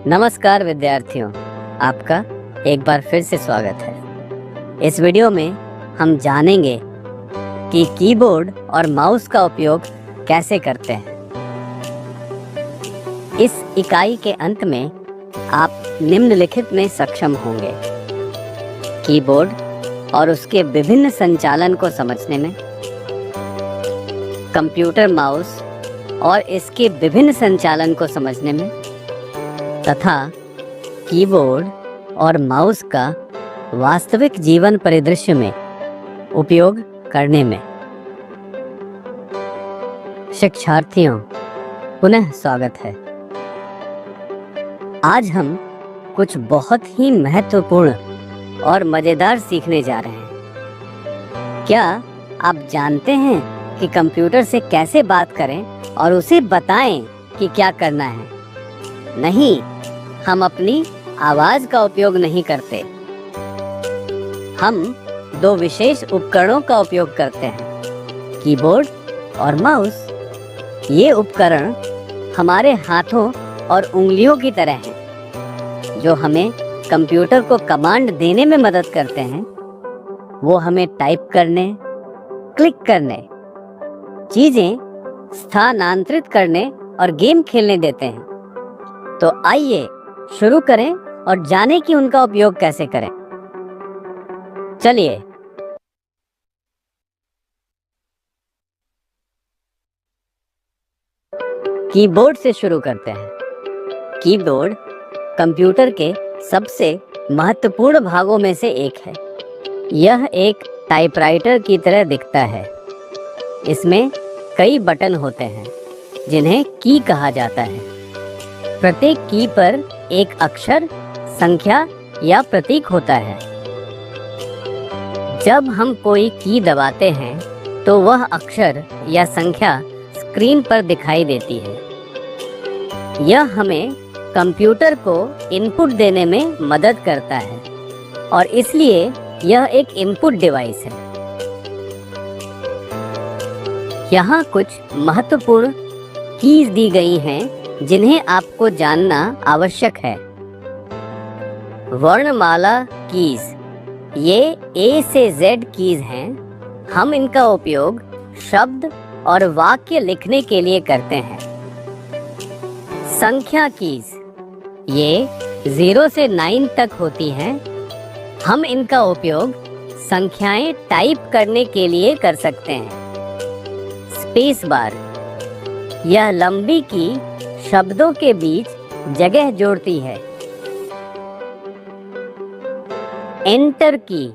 नमस्कार विद्यार्थियों, आपका एक बार फिर से स्वागत है। इस वीडियो में हम जानेंगे कि कीबोर्ड और माउस का उपयोग कैसे करते हैं। इस इकाई के अंत में आप निम्नलिखित में सक्षम होंगे: कीबोर्ड और उसके विभिन्न संचालन को समझने में, कंप्यूटर माउस और इसके विभिन्न संचालन को समझने में, तथा कीबोर्ड और माउस का वास्तविक जीवन परिदृश्य में उपयोग करने में। शिक्षार्थियों, पुनः स्वागत है। आज हम कुछ बहुत ही महत्वपूर्ण और मज़ेदार सीखने जा रहे हैं। क्या आप जानते हैं कि कंप्यूटर से कैसे बात करें और उसे बताएं कि क्या करना है? नहीं, हम अपनी आवाज़ का उपयोग नहीं करते। हम दो विशेष उपकरणों का उपयोग करते हैं, कीबोर्ड और माउस। ये उपकरण हमारे हाथों और उंगलियों की तरह हैं, जो हमें कंप्यूटर को कमांड देने में मदद करते हैं। वो हमें टाइप करने, क्लिक करने, चीज़ें स्थानांतरित करने और गेम खेलने देते हैं। तो आइए शुरू करें और जानें कि उनका उपयोग कैसे करें। चलिए, कीबोर्ड से शुरू करते हैं। कीबोर्ड कंप्यूटर के सबसे महत्वपूर्ण भागों में से एक है। यह एक टाइपराइटर की तरह दिखता है। इसमें कई बटन होते हैं, जिन्हें की कहा जाता है। प्रत्येक की पर एक अक्षर, संख्या या प्रतीक होता है। जब हम कोई की दबाते हैं तो वह अक्षर या संख्या स्क्रीन पर दिखाई देती है। यह हमें कंप्यूटर को इनपुट देने में मदद करता है और इसलिए यह एक इनपुट डिवाइस है। यहाँ कुछ महत्वपूर्ण कीज दी गई हैं जिन्हें आपको जानना आवश्यक है। वर्णमाला कीज, ये A से Z कीज हैं। हम इनका उपयोग शब्द और वाक्य लिखने के लिए करते हैं। संख्या कीज, ये 0 से 9 तक होती हैं। हम इनका उपयोग संख्याएं टाइप करने के लिए कर सकते हैं। स्पेस बार, यह लंबी की शब्दों के बीच जगह जोड़ती है। एंटर की,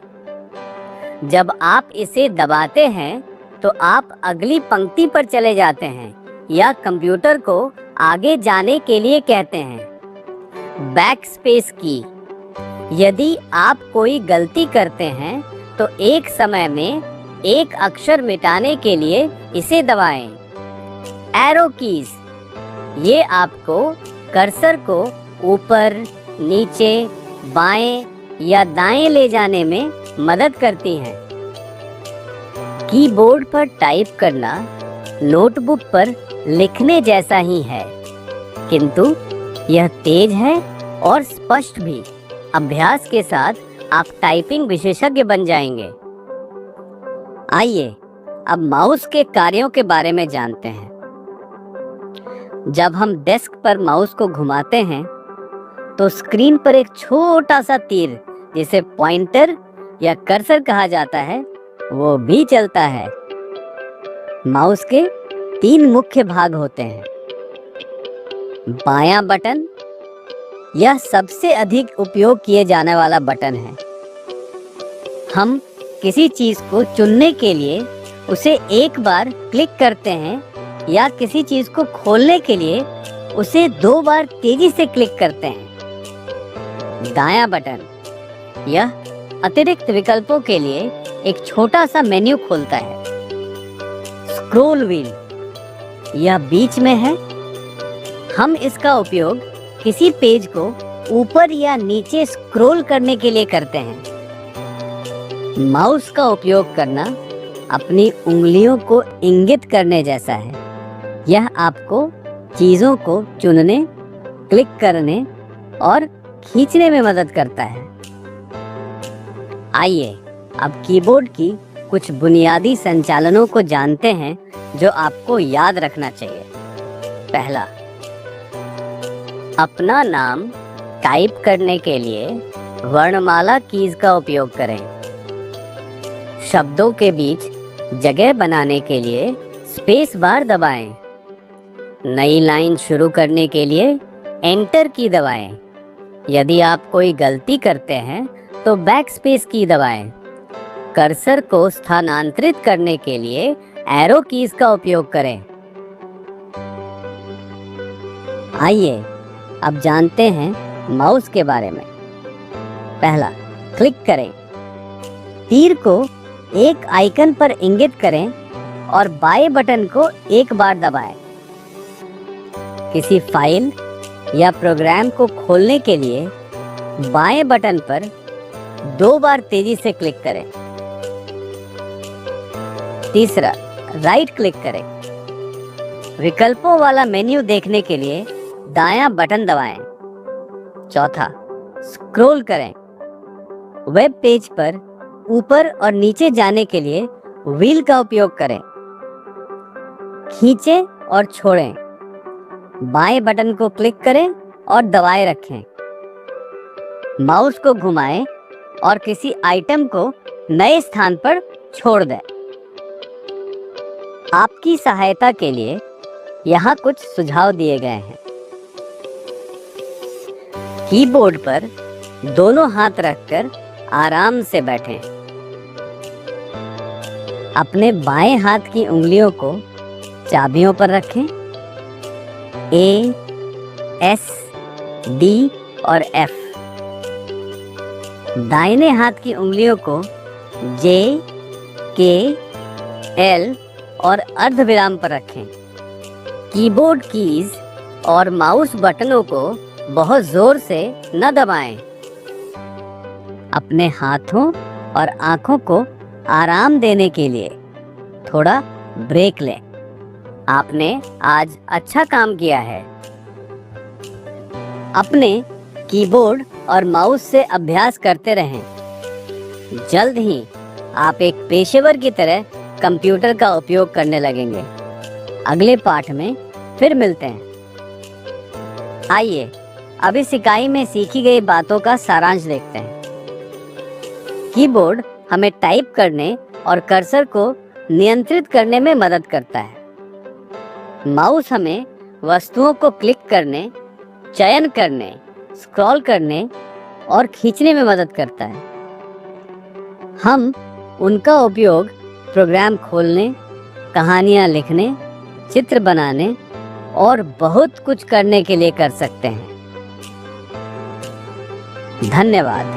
जब आप इसे दबाते हैं तो आप अगली पंक्ति पर चले जाते हैं या कंप्यूटर को आगे जाने के लिए कहते हैं। बैक स्पेस की, यदि आप कोई गलती करते हैं तो एक समय में एक अक्षर मिटाने के लिए इसे दबाएं। एरो कीज, ये आपको कर्सर को ऊपर, नीचे, बाएं या दाएं ले जाने में मदद करती हैं। कीबोर्ड पर टाइप करना नोटबुक पर लिखने जैसा ही है, किंतु यह तेज है और स्पष्ट भी। अभ्यास के साथ आप टाइपिंग विशेषज्ञ बन जाएंगे। आइए अब माउस के कार्यों के बारे में जानते हैं। जब हम डेस्क पर माउस को घुमाते हैं तो स्क्रीन पर एक छोटा सा तीर, जिसे पॉइंटर या कर्सर कहा जाता है, वो भी चलता है। माउस के 3 मुख्य भाग होते हैं। बायां बटन, यह सबसे अधिक उपयोग किए जाने वाला बटन है। हम किसी चीज को चुनने के लिए उसे एक बार क्लिक करते हैं या किसी चीज को खोलने के लिए उसे 2 बार तेजी से क्लिक करते हैं। दायां बटन, यह अतिरिक्त विकल्पों के लिए एक छोटा सा मेन्यू खोलता है। स्क्रॉल व्हील, यह बीच में है। हम इसका उपयोग किसी पेज को ऊपर या नीचे स्क्रॉल करने के लिए करते हैं। माउस का उपयोग करना अपनी उंगलियों को इंगित करने जैसा है। यह आपको चीज़ों को चुनने, क्लिक करने और खींचने में मदद करता है। आइए अब कीबोर्ड की कुछ बुनियादी संचालनों को जानते हैं जो आपको याद रखना चाहिए। पहला, अपना नाम टाइप करने के लिए वर्णमाला कीज का उपयोग करें। शब्दों के बीच जगह बनाने के लिए स्पेस बार दबाएं। नई लाइन शुरू करने के लिए एंटर की दबाएं। यदि आप कोई गलती करते हैं तो बैक स्पेस की दबाएं। कर्सर को स्थानांतरित करने के लिए एरो कीज का उपयोग करें। आइए अब जानते हैं माउस के बारे में। पहला, क्लिक करें। तीर को एक आइकन पर इंगित करें और बाएं बटन को एक बार दबाएं। किसी फाइल या प्रोग्राम को खोलने के लिए बाएं बटन पर 2 बार तेजी से क्लिक करें। तीसरा, राइट क्लिक करें। विकल्पों वाला मेन्यू देखने के लिए दायां बटन दबाएं। चौथा, स्क्रॉल करें। वेब पेज पर ऊपर और नीचे जाने के लिए व्हील का उपयोग करें। खींचें और छोड़ें। बाएं बटन को क्लिक करें और दबाए रखें। माउस को घुमाएं और किसी आइटम को नए स्थान पर छोड़ दें। आपकी सहायता के लिए यहाँ कुछ सुझाव दिए गए हैं। कीबोर्ड पर दोनों हाथ रखकर आराम से बैठें। अपने बाएं हाथ की उंगलियों को चाबियों पर रखें। ए, एस, डी और एफ। दाहिने हाथ की उंगलियों को जे, के, एल और अर्धविराम पर रखें। कीबोर्ड कीज और माउस बटनों को बहुत जोर से न दबाएं। अपने हाथों और आंखों को आराम देने के लिए थोड़ा ब्रेक लें। आपने आज अच्छा काम किया है। अपने कीबोर्ड और माउस से अभ्यास करते रहें। जल्द ही आप एक पेशेवर की तरह कंप्यूटर का उपयोग करने लगेंगे। अगले पाठ में फिर मिलते हैं। आइए अब इस इकाई में सीखी गई बातों का सारांश देखते हैं। कीबोर्ड हमें टाइप करने और कर्सर को नियंत्रित करने में मदद करता है। माउस हमें वस्तुओं को क्लिक करने, चयन करने, स्क्रॉल करने और खींचने में मदद करता है। हम उनका उपयोग प्रोग्राम खोलने, कहानियाँ लिखने, चित्र बनाने और बहुत कुछ करने के लिए कर सकते हैं। धन्यवाद।